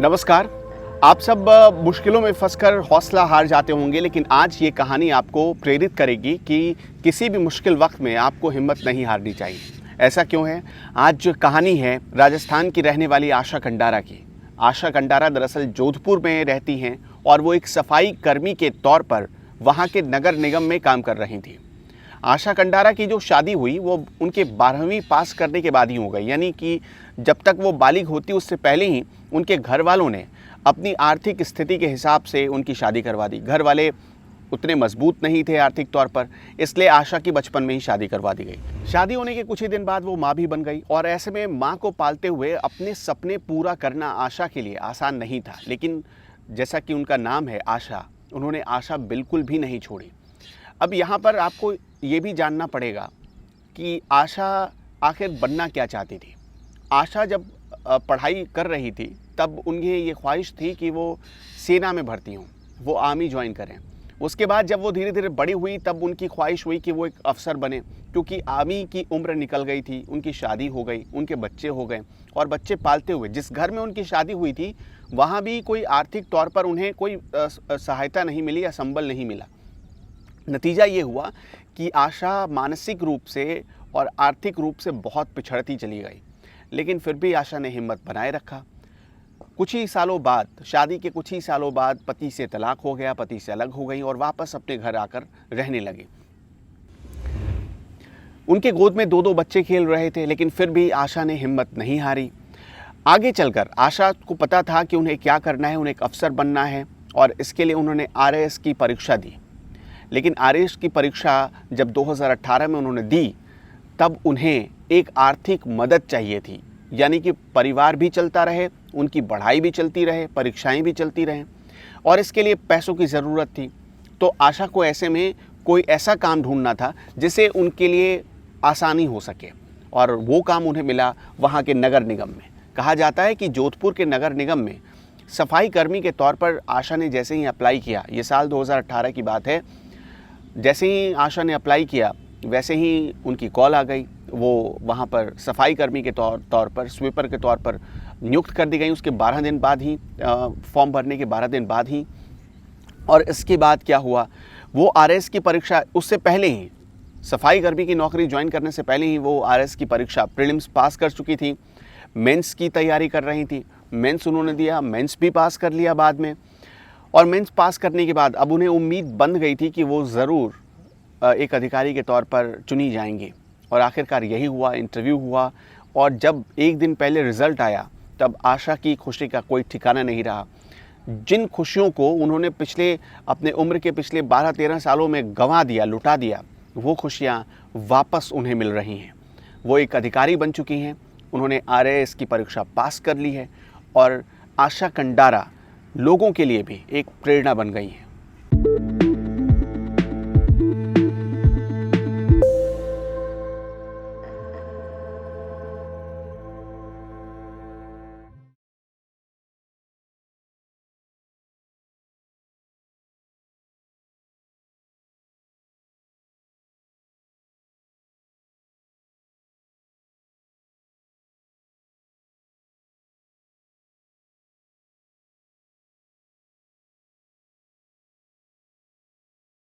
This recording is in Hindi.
नमस्कार। आप सब मुश्किलों में फंसकर हौसला हार जाते होंगे, लेकिन आज ये कहानी आपको प्रेरित करेगी कि किसी भी मुश्किल वक्त में आपको हिम्मत नहीं हारनी चाहिए। ऐसा क्यों है? आज जो कहानी है राजस्थान की रहने वाली आशा कंडारा की। आशा कंडारा दरअसल जोधपुर में रहती हैं और वो एक सफाई कर्मी के तौर पर वहाँ के नगर निगम में काम कर रही थी। आशा कंडारा की जो शादी हुई वो उनके 12वीं पास करने के बाद ही हो गई, यानी कि जब तक वो बालिग होती उससे पहले ही उनके घर वालों ने अपनी आर्थिक स्थिति के हिसाब से उनकी शादी करवा दी। घर वाले उतने मजबूत नहीं थे आर्थिक तौर पर, इसलिए आशा की बचपन में ही शादी करवा दी गई। शादी होने के कुछ ही दिन बाद वो माँ भी बन गई और ऐसे में माँ को पालते हुए अपने सपने पूरा करना आशा के लिए आसान नहीं था। लेकिन जैसा कि उनका नाम है आशा, उन्होंने आशा बिल्कुल भी नहीं छोड़ी। अब यहाँ पर आपको ये भी जानना पड़ेगा कि आशा आखिर बनना क्या चाहती थी। आशा जब पढ़ाई कर रही थी तब उन्हें ये ख्वाहिश थी कि वो सेना में भर्ती हों, वो आर्मी ज्वाइन करें। उसके बाद जब वो धीरे धीरे बड़ी हुई तब उनकी ख्वाहिश हुई कि वो एक अफसर बने, क्योंकि आर्मी की उम्र निकल गई थी, उनकी शादी हो गई, उनके बच्चे हो गए और बच्चे पालते हुए जिस घर में उनकी शादी हुई थी वहाँ भी कोई आर्थिक तौर पर उन्हें कोई सहायता नहीं मिली या संबल नहीं मिला। नतीजा ये हुआ कि आशा मानसिक रूप से और आर्थिक रूप से बहुत पिछड़ती चली गई, लेकिन फिर भी आशा ने हिम्मत बनाए रखा। कुछ ही सालों बाद, शादी के कुछ ही सालों बाद पति से तलाक हो गया, पति से अलग हो गई और वापस अपने घर आकर रहने लगी। उनके गोद में दो बच्चे खेल रहे थे, लेकिन फिर भी आशा ने हिम्मत नहीं हारी। आगे चलकर आशा को पता था कि उन्हें क्या करना है, उन्हें एक अफसर बनना है और इसके लिए उन्होंने आरएएस की परीक्षा दी। लेकिन आरएएस की परीक्षा जब 2018 में उन्होंने दी तब उन्हें एक आर्थिक मदद चाहिए थी, यानी कि परिवार भी चलता रहे, उनकी पढ़ाई भी चलती रहे, परीक्षाएं भी चलती रहें और इसके लिए पैसों की ज़रूरत थी। तो आशा को ऐसे में कोई ऐसा काम ढूंढना था जिससे उनके लिए आसानी हो सके और वो काम उन्हें मिला वहाँ के नगर निगम में। कहा जाता है कि जोधपुर के नगर निगम में सफाई कर्मी के तौर पर आशा ने जैसे ही अप्लाई किया, ये साल 2018 की बात है, जैसे ही आशा ने अप्लाई किया वैसे ही उनकी कॉल आ गई। वो वहाँ पर सफाई कर्मी के तौर पर, स्वीपर के तौर पर नियुक्त कर दी गई। उसके 12 दिन बाद ही, फॉर्म भरने के 12 दिन बाद ही। और इसके बाद क्या हुआ, वो आरएएस की परीक्षा, उससे पहले ही सफाई कर्मी की नौकरी ज्वाइन करने से पहले ही वो आरएएस की परीक्षा प्रीलिम्स पास कर चुकी थी। मेंस की तैयारी कर रही थी, मेंस उन्होंने दिया, मेंस भी पास कर लिया बाद में। और मेंस पास करने के बाद अब उन्हें उम्मीद बन गई थी कि वो ज़रूर एक अधिकारी के तौर पर चुनी जाएंगी और आखिरकार यही हुआ। इंटरव्यू हुआ और जब एक दिन पहले रिज़ल्ट आया तब आशा की खुशी का कोई ठिकाना नहीं रहा। जिन खुशियों को उन्होंने अपने उम्र के पिछले 12-13 सालों में गंवा दिया, लुटा दिया, वो खुशियाँ वापस उन्हें मिल रही हैं। वो एक अधिकारी बन चुकी हैं, उन्होंने आरएएस की परीक्षा पास कर ली है और आशा कंडारा लोगों के लिए भी एक प्रेरणा बन गई है।